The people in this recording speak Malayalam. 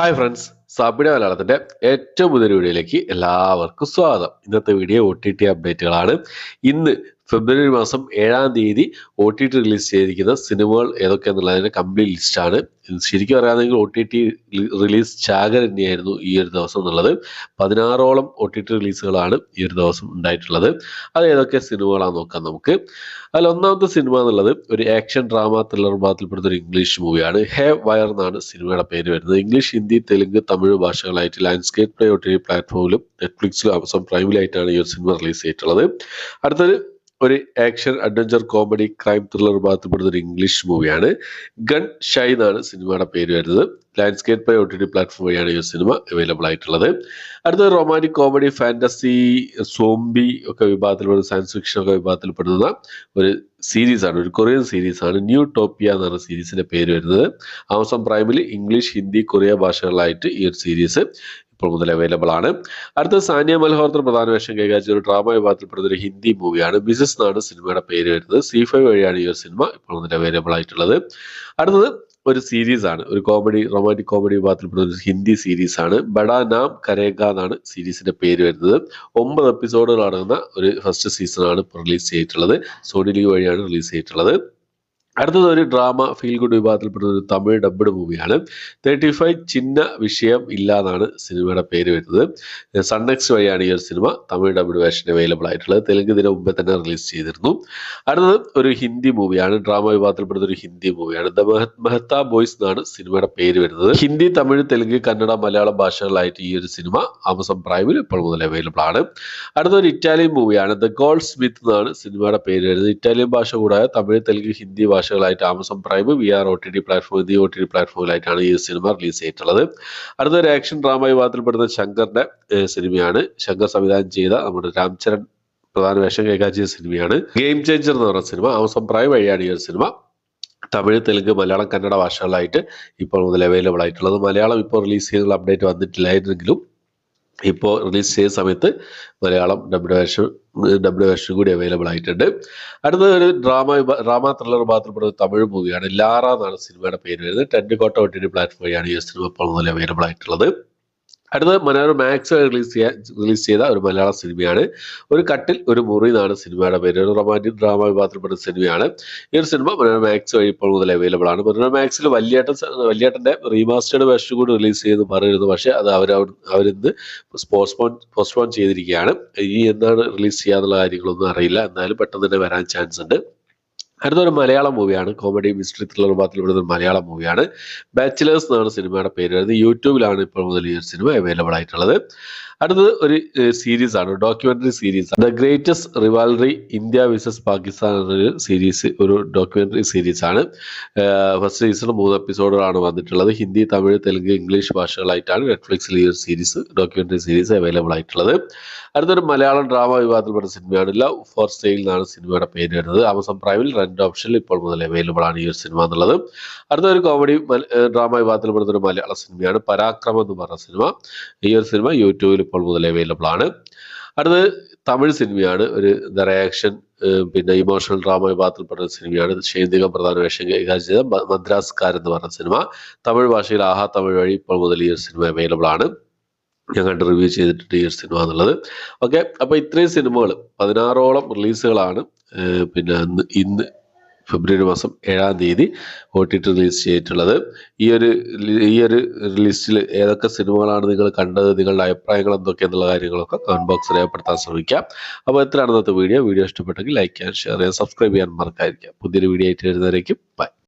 ഹായ് ഫ്രണ്ട്സ്, സാബിഡ മലയാളത്തിന്റെ ഏറ്റവും പുതിയൊരു വീഡിയോയിലേക്ക് എല്ലാവർക്കും സ്വാഗതം. ഇന്നത്തെ വീഡിയോ OTT അപ്ഡേറ്റുകളാണ്. ഇന്ന് ഫെബ്രുവരി മാസം 7-ാം തീയതി OTT റിലീസ് ചെയ്തിരിക്കുന്ന സിനിമകൾ ഏതൊക്കെയാണെന്നുള്ളതിന്റെ കംപ്ലീറ്റ് ലിസ്റ്റാണ്. ശരിക്കും പറയുകയാണെങ്കിൽ OTT റിലീസ് ചാകര തന്നെയായിരുന്നു ഈ ഒരു ദിവസം എന്നുള്ളത്. 16ഓളം OTT റിലീസുകളാണ് ഈ ഒരു ദിവസം ഉണ്ടായിട്ടുള്ളത്. അത് ഏതൊക്കെ സിനിമകളാണെന്ന് നോക്കാം നമുക്ക്. അതിൽ ഒന്നാമത്തെ സിനിമ എന്നുള്ളത് ഒരു ആക്ഷൻ ഡ്രാമ ത്രില്ലർ വിഭാഗത്തിൽപ്പെടുന്ന ഒരു ഇംഗ്ലീഷ് മൂവിയാണ്. ഹേ വയർ എന്നാണ് സിനിമയുടെ പേര് വരുന്നത്. ഇംഗ്ലീഷ്, ഹിന്ദി, തെലുങ്ക്, തമിഴ് ഭാഷകളായിട്ട് ലാൻഡ്സ്കേപ്പ് പ്ലേ OTT പ്ലാറ്റ്ഫോമിലും നെറ്റ്ഫ്ലിക്സിലും ആമസോൺ പ്രൈമിലായിട്ടാണ് ഈ ഒരു സിനിമ റിലീസ് ചെയ്തിട്ടുള്ളത്. അടുത്തൊരു ഒരു action adventure comedy crime thriller വിഭാഗത്തിൽപ്പെടുന്ന ഒരു ഇംഗ്ലീഷ് മൂവിയാണ്. ഗൺ ഷൈ എന്നാണ് സിനിമയുടെ പേര് വരുന്നത്. ലാൻഡ്സ്കേപ്പ് പ്ലേ OTT പ്ലാറ്റ്ഫോം വഴിയാണ് ഈ സിനിമ അവൈലബിൾ ആയിട്ടുള്ളത്. അടുത്തൊരു റൊമാൻറ്റിക് കോമഡി ഫാന്റസി സോംബി ഒക്കെ വിഭാഗത്തിൽപ്പെടുന്ന സയൻസ് ഫിക്ഷൻ ഒക്കെ വിഭാഗത്തിൽപ്പെടുന്ന ഒരു സീരീസാണ്, ഒരു കൊറിയൻ സീരീസാണ്. ന്യൂ ടോപ്പിയ എന്നാണ് സീരീസിന്റെ പേര് വരുന്നത്. ആമസോൺ പ്രൈമിൽ ഇംഗ്ലീഷ്, ഹിന്ദി, കൊറിയ ഭാഷകളിലായിട്ട് ഈ ഒരു സീരീസ് ഇപ്പോൾ മുതൽ അവൈലബിൾ ആണ്. അടുത്തത് സാനിയ മൽഹോത്ര പ്രധാന വേഷം കൈകാര്യം ഒരു ഡ്രാമ വിഭാഗത്തിൽപ്പെടുന്ന ഒരു ഹിന്ദി മൂവിയാണ്. മിസസ് എന്നാണ് സിനിമയുടെ പേര് വരുന്നത്. C5 വഴിയാണ് ഈ ഒരു സിനിമ ഇപ്പോൾ മുതൽ അവൈലബിൾ ആയിട്ടുള്ളത്. അടുത്തത് ഒരു സീരീസ് ആണ്, ഒരു കോമഡി റൊമാൻറ്റിക് കോമഡി വിഭാഗത്തിൽപ്പെടുന്ന ഒരു ഹിന്ദി സീരീസ് ആണ്. ബഡാ നാം കരേഗ എന്നാണ് സീരീസിന്റെ പേര് വരുന്നത്. 9 എപ്പിസോഡുകൾ അടങ്ങുന്ന ഒരു ഫസ്റ്റ് സീസണാണ് ഇപ്പോൾ റിലീസ് ചെയ്തിട്ടുള്ളത്. സോണി ലീവ് വഴിയാണ് റിലീസ് ചെയ്തിട്ടുള്ളത്. അടുത്തത് ഒരു ഡ്രാമ ഫീൽ ഗുഡ് വിഭാഗത്തിൽപ്പെടുന്ന ഒരു തമിഴ് ഡബ്ഡ് മൂവിയാണ്. 35 ചിന്ന വിഷയം ഇല്ല എന്നാണ് സിനിമയുടെ പേര് വരുന്നത്. സൺനെക്സ്റ്റ് വഴിയാണ് ഈ ഒരു cinema Tamil dubbed version available ആയിട്ടുള്ളത്. തെലുങ്ക് ഇതിന് മുമ്പേ തന്നെ റിലീസ് ചെയ്തിരുന്നു. അടുത്തത് ഒരു ഹിന്ദി മൂവിയാണ്, ഡ്രാമ വിഭാഗത്തിൽപ്പെടുന്ന ഒരു ഹിന്ദി മൂവിയാണ്. ദ മെഹ്ത ബോയ്സ് എന്നാണ് സിനിമയുടെ പേര് വരുന്നത്. ഹിന്ദി, തമിഴ്, തെലുങ്ക്, കന്നഡ, മലയാളം ഭാഷകളിലായിട്ട് ഈ ഒരു സിനിമ ആമസോൺ പ്രൈമിൽ ഇപ്പോൾ മുതൽ അവൈലബിൾ ആണ്. അടുത്തൊരു ഇറ്റാലിയൻ മൂവിയാണ്. ദ ഗോൾഡ് സ്മിത്ത് എന്നാണ് സിനിമയുടെ പേര് വരുന്നത്. ഇറ്റാലിയൻ ഭാഷ കൂടാതെ തമിഴ്, തെലുങ്ക്, ഹിന്ദി ഭാഷകളായിട്ട് Amazon prime, VR OTT platform എന്നീ OTT പ്ലാറ്റ്ഫോമിലായിട്ടാണ് ഈ സിനിമ റിലീസ് ചെയ്തിട്ടുള്ളത്. അടുത്തൊരു ആക്ഷൻ ഡ്രാമ വിഭാഗത്തിൽപ്പെടുന്ന ശങ്കറിന്റെ സിനിമയാണ്. ശങ്കർ സംവിധാനം ചെയ്ത നമ്മുടെ രാംചരൺ പ്രധാന വേഷം കൈകാര്യം ചെയ്ത സിനിമയാണ്. ഗെയിം ചേഞ്ചർ എന്ന് പറയുന്ന സിനിമ ആമസോൺ പ്രൈം വഴിയാണ് ഈ ഒരു സിനിമ തമിഴ്, തെലുങ്ക്, മലയാളം, കന്നഡ ഭാഷകളിലായിട്ട് ഇപ്പോൾ മുതൽ അവൈലബിൾ ആയിട്ടുള്ളത്. മലയാളം ഇപ്പോൾ റിലീസ് ചെയ്യുന്ന അപ്ഡേറ്റ് വന്നിട്ടില്ലായിരുന്നെങ്കിലും ഇപ്പോൾ റിലീസ് ചെയ്ത സമയത്ത് മലയാളം ഡബ്ഡ് വേർഷൻ കൂടി അവൈലബിൾ ആയിട്ടുണ്ട്. അടുത്ത ഒരു ഡ്രാമ ത്രില്ലർ വിഭാഗത്തിൽപ്പെടുന്ന തമിഴ് മൂവിയാണ്. ലാറ എന്നാണ് സിനിമയുടെ പേര് വരുന്നത്. ടെൻഡുകോട്ട OTT പ്ലാറ്റ്ഫോം വഴിയാണ് ഈ സിനിമ ഇപ്പോൾ മുതൽ അവൈലബിൾ ആയിട്ടുള്ളത്. അടുത്തത് മനോരമ മാക്സ് റിലീസ് ചെയ്ത ഒരു മലയാള സിനിമയാണ്. ഒരു കട്ടിൽ ഒരു മുറി എന്നാണ് സിനിമയുടെ പേര്. ഒരു റൊമാൻറ്റിക് ഡ്രാമ വിഭാഗത്തിൽപ്പെടുന്ന സിനിമയാണ്. ഈ ഒരു സിനിമ മനോരമ മാക്സ് വഴി ഇപ്പോൾ മുതൽ അവൈലബിൾ ആണ്. മനോരമ മാക്സിൽ വല്യേട്ടന്റെ റീമാസ്റ്റേർഡ് വേർഷൻ കൂടി റിലീസ് ചെയ്ത് പറയുന്നു. പക്ഷേ അത് അവരിന്ന് പോസ്റ്റ്പോൺ ചെയ്തിരിക്കുകയാണ്. ഇനി എന്നാണ് റിലീസ് ചെയ്യാന്നുള്ള കാര്യങ്ങളൊന്നും അറിയില്ല. എന്നാലും പെട്ടെന്ന് തന്നെ വരാൻ ചാൻസ് ഉണ്ട്. അടുത്തൊരു മലയാളം മൂവിയാണ്, കോമഡി മിസ്റ്ററി ത്രില്ലർ വിഭാഗത്തിൽപ്പെടുന്ന ഒരു മലയാളം മൂവിയാണ്. ബാച്ചിലേഴ്സ് എന്നാണ് സിനിമയുടെ പേര് വരുന്നത്. യൂട്യൂബിലാണ് ഇപ്പോൾ മുതൽ ഈ ഒരു സിനിമ അവൈലബിൾ ആയിട്ടുള്ളത്. അടുത്തത് ഒരു സീരീസ് ആണ്, documentary series. The greatest rivalry India versus Pakistan എന്നൊരു സീരീസ്, ഒരു ഡോക്യുമെന്ററി സീരീസ് ആണ്. ഫസ്റ്റ് സീസൺ 3 എപ്പിസോഡുകളാണ് വന്നിട്ടുള്ളത്. ഹിന്ദി, തമിഴ്, തെലുങ്ക്, ഇംഗ്ലീഷ് ഭാഷകളായിട്ടാണ് നെറ്റ്ഫ്ലിക്സിൽ ഈ ഒരു ഡോക്യുമെന്ററി സീരീസ് അവൈലബിൾ ആയിട്ടുള്ളത്. അടുത്തൊരു മലയാളം ഡ്രാമ വിഭാഗത്തിൽപ്പെട്ട സിനിമയാണ്. ലവ് ഫോർ സെയിൽ എന്നാണ് സിനിമയുടെ പേര് വരുന്നത്. ആമസോൺ പ്രൈമിൽ റെന്റ് ഓപ്ഷനിൽ ഇപ്പോൾ മുതൽ അവൈലബിൾ ആണ് ഈ ഒരു സിനിമ എന്നുള്ളത്. അടുത്തൊരു കോമഡി ഡ്രാമ വിഭാഗത്തിൽപ്പെടുന്ന ഒരു മലയാള സിനിമയാണ് പരാക്രമം എന്ന് പറഞ്ഞ സിനിമ. ഈ ഒരു സിനിമ യൂട്യൂബിൽ ഇപ്പോൾ മുതൽ അവൈലബിൾ ആണ്. അടുത്തത് തമിഴ് സിനിമയാണ്, ഒരു ആക്ഷൻ പിന്നെ ഇമോഷണൽ ഡ്രാമ വിഭാഗത്തിൽപ്പെട്ട സിനിമയാണ്. ഷൈന്തികം പ്രധാന വേഷം കൈകാര്യം ചെയ്ത മദ്രാസ്കാർ എന്ന് പറഞ്ഞ സിനിമ. തമിഴ് ഭാഷയിൽ ആഹാ തമിഴ് വഴി ഇപ്പോൾ മുതൽ ഈ ഒരു സിനിമ അവൈലബിൾ ആണ്. ഞാൻ കണ്ട് റിവ്യൂ ചെയ്തിട്ടുണ്ട് ഈ ഒരു സിനിമ എന്നുള്ളത്. ഓക്കെ, അപ്പോൾ ഇത്രയും സിനിമകൾ 16ഓളം റിലീസുകളാണ് പിന്നെ ഇന്ന് ഫെബ്രുവരി മാസം 7-ാം തീയതി OTT റിലീസ് ചെയ്തിട്ടുള്ളത്. ഈ ഒരു ലിസ്റ്റിൽ ഏതൊക്കെ സിനിമകളാണ് നിങ്ങൾ കണ്ടത്, നിങ്ങളുടെ അഭിപ്രായങ്ങൾ എന്തൊക്കെയെന്നുള്ള കാര്യങ്ങളൊക്കെ കമന്റ് ബോക്സിൽ രേഖപ്പെടുത്താൻ ശ്രമിക്കാം. അപ്പോൾ എത്രയാണ് ഇന്നത്തെ വീഡിയോ ഇഷ്ടപ്പെട്ടെങ്കിൽ ലൈക്ക് ചെയ്യാൻ, ഷെയർ ചെയ്യാൻ, സബ്സ്ക്രൈബ് ചെയ്യാൻ മറക്കാതിരിക്കാം. പുതിയൊരു വീഡിയോ ആയിട്ട് വരുന്നവരേക്കും ബൈ.